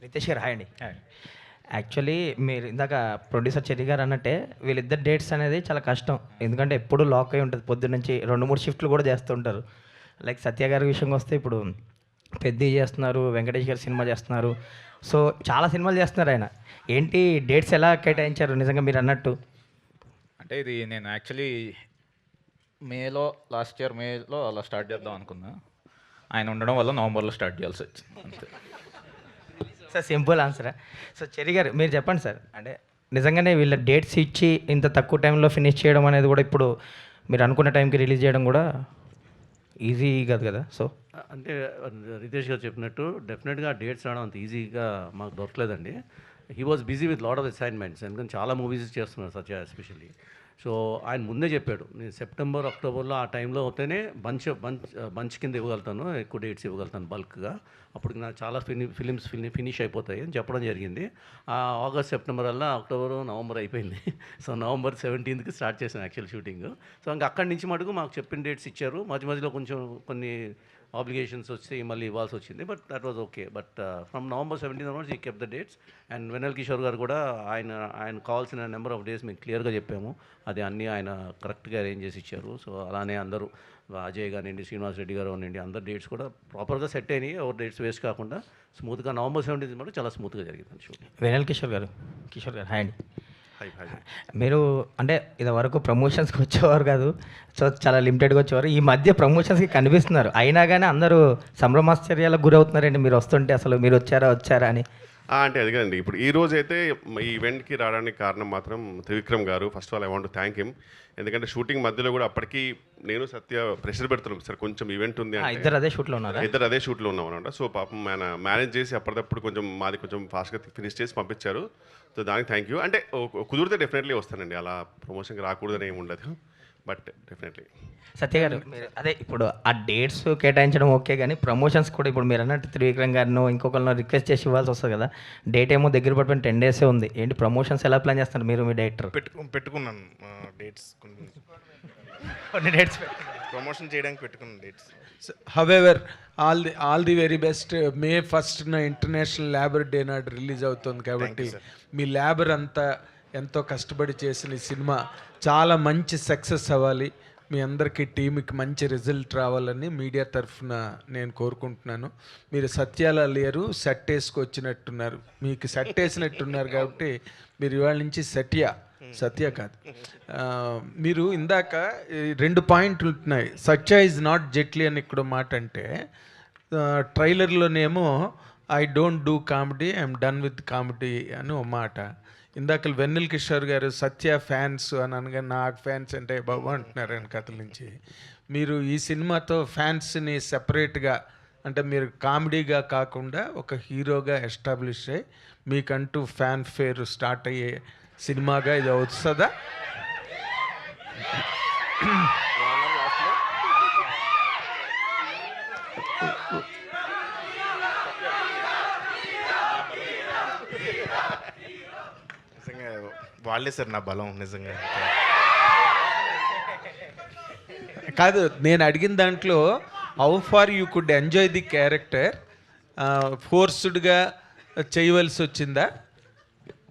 రితేష్ గారు హాయ్ అండి. యాక్చువల్లీ మీరు ఇందాక ప్రొడ్యూసర్ చెర్రీ గారు అన్నట్టే వీళ్ళిద్దరు డేట్స్ అనేది చాలా కష్టం. ఎందుకంటే ఎప్పుడు లాక్ అయి ఉంటుంది. పొద్దున్న నుంచి 2-3 షిఫ్ట్లు కూడా చేస్తుంటారు. లైక్ సత్య గారి విషయంకి వస్తే ఇప్పుడు పెద్ద చేస్తున్నారు, వెంకటేష్ గారు సినిమా చేస్తున్నారు. సో చాలా సినిమాలు చేస్తున్నారు ఆయన. ఏంటి డేట్స్ ఎలా కేటాయించారు నిజంగా మీరు అన్నట్టు? అంటే ఇది నేను యాక్చువల్లీ లాస్ట్ ఇయర్ మేలో అలా స్టార్ట్ చేద్దాం అనుకున్నా. ఆయన ఉండడం వల్ల నవంబర్లో స్టార్ట్ చేయాల్సి వచ్చింది అంతే. సార్ సింపుల్ ఆన్సరా? సో చెర్రీ గారు మీరు చెప్పండి సార్. అంటే నిజంగానే వీళ్ళ డేట్స్ ఇచ్చి ఇంత తక్కువ టైంలో ఫినిష్ చేయడం అనేది కూడా ఇప్పుడు మీరు అనుకున్న టైంకి రిలీజ్ చేయడం కూడా ఈజీ కాదు కదా. సో అంటే రితేష్ గారు చెప్పినట్టు డెఫినెట్గా డేట్స్ రావడం అంత ఈజీగా మాకు దొరకలేదండి. He was busy with lot of assignments, ఎందుకంటే చాలా మూవీస్ చేస్తున్నారు సత్య ఎస్పెషల్లీ. సో ఆయన ముందే చెప్పాడు, నేను సెప్టెంబర్ అక్టోబర్లో ఆ టైంలో అవుతేనే బంచ్ కింద ఇవ్వగలుగుతాను, ఎక్కువ డేట్స్ ఇవ్వగలుగుతాను బల్క్గా, అప్పుడు నాకు చాలా ఫిలిమ్స్ ఫినిష్ అయిపోతాయి అని చెప్పడం జరిగింది. ఆగస్ట్ సెప్టెంబర్ అలా అక్టోబర్ నవంబర్ అయిపోయింది. సో నవంబర్ 17కి స్టార్ట్ చేశాను యాక్చువల్ షూటింగ్. సో ఇంకా అక్కడి నుంచి మటుకు మాకు చెప్పిన డేట్స్ ఇచ్చారు. మధ్యలో కొంచెం కొన్ని ఆబ్లిగేషన్స్ వచ్చి మళ్ళీ ఇవ్వాల్సి వచ్చింది. But that was okay. But from November 17 hours ఈ కెప్ ద డేట్స్. అండ్ వెన్నెల కిషోర్ గారు కూడా ఆయన కావాల్సిన నెంబర్ ఆఫ్ డేస్ మేము క్లియర్గా చెప్పాము. అది అన్నీ ఆయన కరెక్ట్గా అరేంజ్ చేసి ఇచ్చారు. సో అలానే అందరూ అజయ్ కానివ్వండి, శ్రీనివాస్ రెడ్డి గారు కానివ్వండి, అందరు డేట్స్ కూడా ప్రాపర్గా సెట్ అయినాయి. ఎవరు డేట్స్ వేస్ట్ కాకుండా స్మూత్గా నవంబర్ 17 కూడా చాలా స్మూత్గా జరిగింది షూట్. వెనల్ కిషోర్ గారు హాయ్ అండి. మీరు అంటే ఇది వరకు ప్రమోషన్స్కి వచ్చేవారు కాదు, సో చాలా లిమిటెడ్గా వచ్చేవారు. ఈ మధ్య ప్రమోషన్స్కి కనిపిస్తున్నారు, అయినా కానీ అందరూ సంభ్రమాశ్చర్యాలకు గురవుతున్నారండి మీరు వస్తుంటే. అసలు మీరు వచ్చారా అని. అంటే అది కదండి, ఇప్పుడు ఈ రోజు అయితే ఈ ఈవెంట్కి రావడానికి కారణం మాత్రం త్రివిక్రమ్ గారు. First of all I want to thank him. ఎందుకంటే షూటింగ్ మధ్యలో కూడా అప్పటికి నేను సత్య ప్రెషర్ పెడుతున్నాం, సార్ కొంచెం ఈవెంట్ ఉంది, ఇద్దరు అదే షూట్లో ఉన్నాం అనమాట. సో పాపం ఆయన మేనేజ్ చేసి అప్పటికప్పుడు కొంచెం మాది కొంచెం ఫాస్ట్గా ఫినిష్ చేసి పంపించారు. సో దానికి థ్యాంక్ యూ. అంటే కుదిరితే డెఫినెట్లీ వస్తానండి, అలా ప్రమోషన్కి రాకూడదని ఏమి ఉండదు, బట్ డెఫినెట్లీ. సత్య గారు అదే ఇప్పుడు ఆ డేట్స్ కేటాయించడం ఓకే, కానీ ప్రమోషన్స్ కూడా ఇప్పుడు మీరు అన్నట్టు త్రివిక్రమ్ గారినో ఇంకొకరినో రిక్వెస్ట్ చేసి ఇవ్వాల్సి వస్తుంది కదా. డేట్ ఏమో దగ్గర పడిపోయిన 10 days ఉంది. ఏంటి ప్రమోషన్స్ ఎలా ప్లాన్ చేస్తారు మీరు, మీ డైరెక్టర్? పెట్టుకున్నాను డేట్స్, కొన్ని డేట్స్ ప్రమోషన్ చేయడానికి పెట్టుకున్నాను dates. However all the very best. May 1st international labour day నాడు రిలీజ్ అవుతుంది కాబట్టి మీ లేబర్ అంతా ఎంతో కష్టపడి చేసిన ఈ సినిమా చాలా మంచి సక్సెస్ అవ్వాలి, మీ అందరికీ టీంకి మంచి రిజల్ట్ రావాలని మీడియా తరఫున నేను కోరుకుంటున్నాను. మీరు సత్యాల లేరు, సెట్ వేసుకొచ్చినట్టున్నారు, మీకు సెట్ వేసినట్టున్నారు కాబట్టి మీరు ఇవాళ నుంచి సత్య కాదు. మీరు ఇందాక 2 పాయింట్లు ఉంటున్నాయి. సత్య ఈజ్ నాట్ జెట్లీ అని ఇక్కడ మాట అంటే, ట్రైలర్లోనేమో I don't do comedy, I'm done with comedy అని ఒక మాట. ఇందాక వెన్నెల కిషోర్ గారు సత్య ఫ్యాన్స్ అని అనగా నాకు ఫ్యాన్స్ అంటే బాబు అంటున్నారు ఆయన కథల నుంచి. మీరు ఈ సినిమాతో ఫ్యాన్స్ని సెపరేట్గా, అంటే మీరు కామెడీగా కాకుండా ఒక హీరోగా ఎస్టాబ్లిష్ అయ్యి మీకంటూ ఫ్యాన్ ఫేర్ స్టార్ట్ అయ్యే సినిమాగా ఇది వస్తుందా? నిజంగా వాళ్ళే సార్ నా బలం నిజంగా. కాదు, నేను అడిగిన దాంట్లో how far you could enjoy the character, ఫోర్స్డ్గా చేయవలసి వచ్చిందా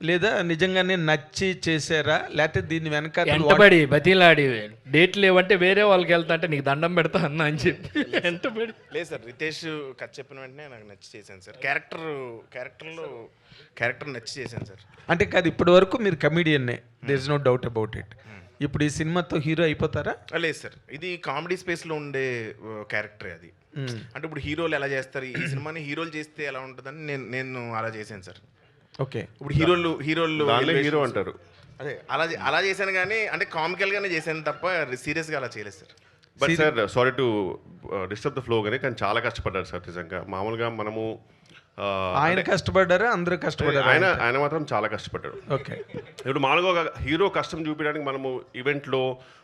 లేదా నిజంగానే నచ్చి చేశారా, లేకపోతే దీని వెనక ఎంటబడి బతిలాడి డేట్లు లేవంటే వేరే వాళ్ళకి వెళ్తా అంటే నీకు దండం పెడతా అన్నా అని చెప్పి ఎంటబడి లేదు సార్, రితేష్ కథ చెప్పిన వెంటనే నాకు నచ్చి చేశాను సార్. క్యారెక్టర్ నచ్చి చేశాను సార్. అంటే కాదు, ఇప్పటి వరకు మీరు కమీడియన్నే, there is no doubt about it. ఇప్పుడు ఈ సినిమాతో హీరో అయిపోతారా? లేదు సార్, ఇది కామెడీ స్పేస్లో ఉండే క్యారెక్టరే అది. అంటే ఇప్పుడు హీరోలు ఎలా చేస్తారు, ఈ సినిమాని హీరోలు చేస్తే ఎలా ఉంటుందని నేను అలా చేశాను సార్. ఓకే, ఇప్పుడు హీరోలు హీరో అంటారు, అదే అలా చేశాను, కానీ అంటే కామికల్గానే చేశాను తప్ప సీరియస్గా అలా చేయలేదు sir. But sir sorry to disturb the flow, కానీ చాలా కష్టపడ్డారు సార్ నిజంగా. మామూలుగా మనము ఆయన కష్టపడ్డారా, అందరూ కష్టపడ్డారు? ఆయన మాత్రం చాలా కష్టపడ్డాడు. ఓకే, ఇప్పుడు మామూలుగా ఒక హీరో కష్టం చూపించడానికి మనము ఈవెంట్లో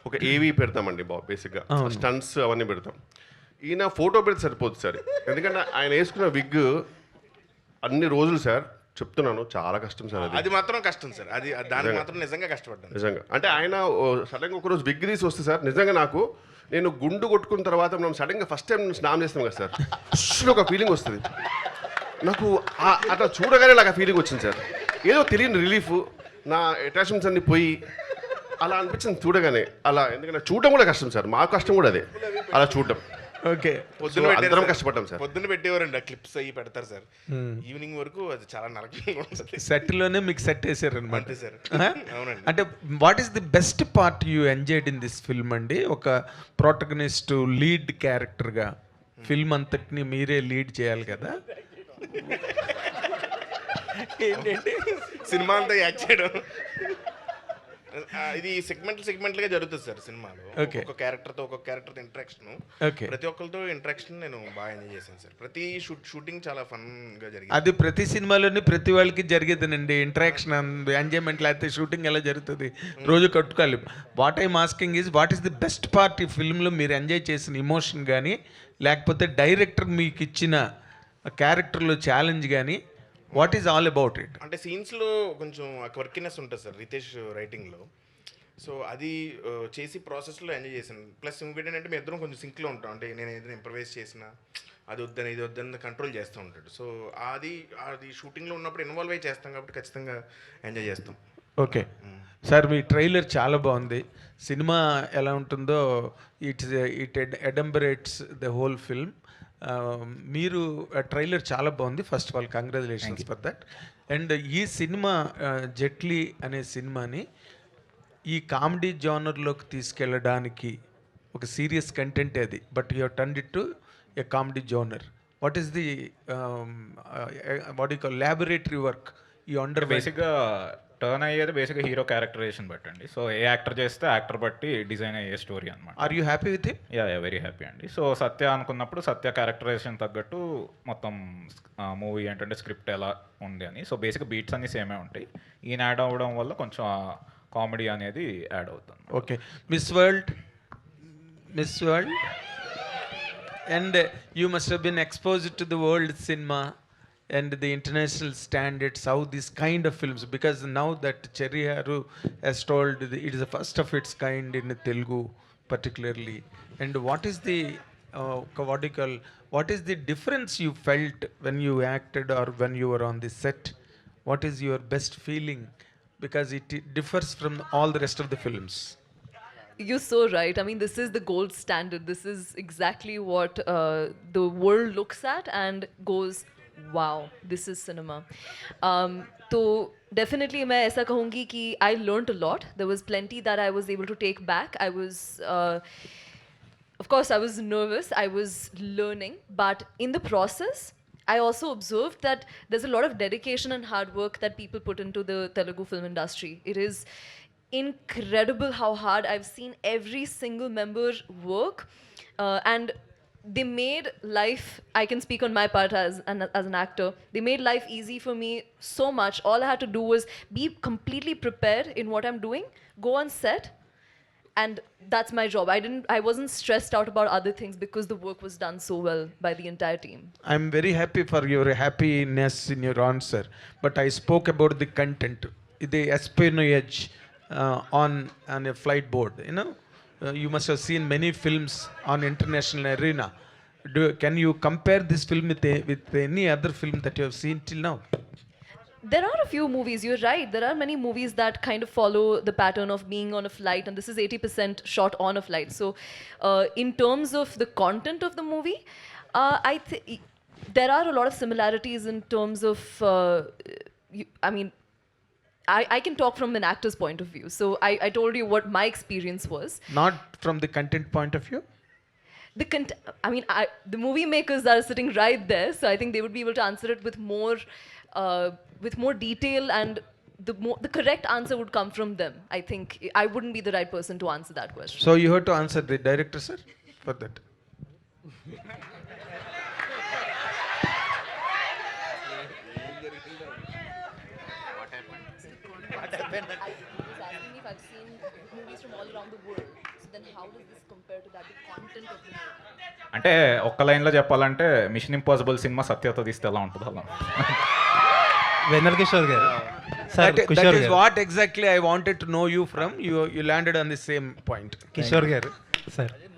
ఒక ఏవీ పెడతామండి, బేసిక్గా స్టంట్స్ అవన్నీ పెడతాం. ఈయన ఫోటో పెడితే సరిపోదు సార్, ఎందుకంటే ఆయన వేసుకున్న విగ్ అన్ని రోజులు సార్ చెప్తున్నాను చాలా కష్టం సార్. అది మాత్రం కష్టం సార్, అది దానికి మాత్రం నిజంగా కష్టపడ్డాను నిజంగా. అంటే ఆయన సడన్గా ఒకరోజు విగ్ తీసి వస్తే సార్ నిజంగా నేను గుండు కొట్టుకున్న తర్వాత మనం సడన్గా ఫస్ట్ టైం స్నానం చేస్తాం కదా సార్, ఒక ఫీలింగ్ వస్తుంది. నాకు అట్లా చూడగానే నాకు ఆ ఫీలింగ్ వచ్చింది సార్. ఏదో తెలియని రిలీఫ్, నా అటాచ్మెంట్స్ అన్ని పోయి అలా అనిపించింది చూడగానే. అలా ఎందుకంటే చూడడం కూడా కష్టం సార్, మా కష్టం కూడా అదే అలా చూడడం. ఓకే. పొద్దున్న అందరం కష్టపడ్డాం సార్. పొద్దున్న పెట్టేవారండి, ఆ క్లిప్స్ అవి పెడతారు సార్. ఈవినింగ్ వరకు అది చాలా నరకంగా ఉంటుంది. సెట్లోనే మీకు సెట్ వేసారనమాట. అంతే సార్. అవునండి. అంటే what is the best part you enjoyed in this film అండి? ఒక ప్రోటగనిస్ట్ లీడ్ క్యారెక్టర్గా ఫిల్మ్ అంతటిని మీరే లీడ్ చేయాలి కదా. ఏంటంటే సినిమా అంతా యాక్ట్ చేయడం, ఇది సెగ్మెంట్లుగా జరుగుతుంది సార్ సినిమాలో. Okay. ఒక్కొక్క క్యారెక్టర్తో ఇంటరాక్షన్, ఓకే. ప్రతి ఒక్కరితో ఇంటరాక్షన్ నేను బాగా ఎంజాయ్ చేశాను సార్. ప్రతి షూటింగ్ చాలా ఫన్గా జరిగింది. అది ప్రతి సినిమాలోని ప్రతి వాళ్ళకి జరిగేదేనండి ఇంటరాక్షన్, ఎంజాయ్మెంట్. లేకపోతే షూటింగ్ ఎలా జరుగుతుంది, రోజు కట్టుకోవాలి. What I'm asking is what is the best part ఈ ఫిల్మ్లో మీరు ఎంజాయ్ చేసిన ఇమోషన్ కానీ, లేకపోతే డైరెక్టర్ మీకు ఇచ్చిన క్యారెక్టర్లో ఛాలెంజ్ కానీ, what is all about it? అంటే సీన్స్లో కొంచెం క్వర్కినెస్ ఉంటుంది సార్ రితేష్ రైటింగ్లో. సో అది చేసి ప్రాసెస్లో ఎంజాయ్ చేశాను. ప్లస్ ఇంకోటి ఏంటంటే మేము ఇద్దరం కొంచెం సింక్లో ఉంటాం. అంటే నేను ఏదైనా ఇంప్రవైజ్ చేసినా అది వద్దని ఇది వద్దని కంట్రోల్ చేస్తూ ఉంటాడు. సో అది షూటింగ్లో ఉన్నప్పుడు ఇన్వాల్వ్ అయ్యి చేస్తాం కాబట్టి ఖచ్చితంగా ఎంజాయ్ చేస్తాం. ఓకే సార్, మీ ట్రైలర్ చాలా బాగుంది. సినిమా ఎలా ఉంటుందో ఇట్ ఎడంబరేట్స్ ద హోల్ ఫిల్మ్. మీరు ట్రైలర్ చాలా బాగుంది. First of all congratulations for that. And ఈ సినిమా జెట్లీ అనే సినిమాని ఈ కామెడీ జానర్లోకి తీసుకెళ్ళడానికి ఒక సీరియస్ కంటెంట్ అది, but you turned it to A comedy genre. What is the what you call laboratory work ఈ అండర్? బేసిక్గా టర్న్ అయ్యేది బేసిక్గా హీరో క్యారెక్టరైజేషన్ బట్టి అండి. సో ఏ యాక్టర్ చేస్తే యాక్టర్ బట్టి డిజైన్ అయ్యే స్టోరీ అనమాట. Are you happy with him? Yeah very happy అండి. సో సత్య అనుకున్నప్పుడు సత్య క్యారెక్టరైజేషన్ తగ్గట్టు మొత్తం మూవీ ఏంటంటే స్క్రిప్ట్ ఎలా ఉంది అని. సో బేసిక్గా బీట్స్ అన్నీ సేమే ఉంటాయి. ఈయన యాడ్ అవ్వడం వల్ల కొంచెం కామెడీ అనేది యాడ్ అవుతుంది. Okay. Miss world and you must have been exposed to the world cinema and the international standards, how this kind of films, because now that Cherry Haru has told it is the first of its kind in Telugu particularly. And what is the what is the difference you felt when you acted or when you were on the set? What is your best feeling, because it differs from all the rest of the films? You're so right. I mean, this is the gold standard. This is exactly what the world looks at and goes, wow, this is cinema. So definitely मैं ऐसा कहूँगी कि I learned a lot. There was plenty that I was able to take back. I was, of course, I was nervous. I was learning, but in the process, I also observed that there's a lot of dedication and hard work that people put into the Telugu film industry. It is incredible how hard I've seen every single member work, and they made life, I can speak on my part as an actor, they made life easy for me so much. All I had to do was be completely prepared in what I'm doing, go on set, and that's my job. I wasn't stressed out about other things because the work was done so well by the entire team. I'm very happy for your happiness in your answer, but I spoke about the content, the espionage on a flight board, you know. You must have seen many films on international arena. Can you compare this film with any other film that you have seen till now? There are a few movies, you're right. There are many movies that kind of follow the pattern of being on a flight, and this is 80% shot on a flight. So, in terms of the content of the movie, there are a lot of similarities in terms of, I can talk from an actor's point of view. So I told you what my experience was. Not from the content point of view? The movie makers are sitting right there, so I think they would be able to answer it with more detail, and the correct answer would come from them. I think I wouldn't be the right person to answer that question. So you have to answer the director, sir, for that. I was asking if I've seen movies from all around the world. So then how does this compare to that, the content of the movie? అంటే ఒక్క లైన్లో చెప్పాలంటే machine impossible cinema సత్యతో తీస్తే ఎలా ఉంటుంది అలా. వెన్నెల కిషోర్ గారు sir, That is what exactly I wanted to know you from. You landed on the same point. Kishore గారు సార్,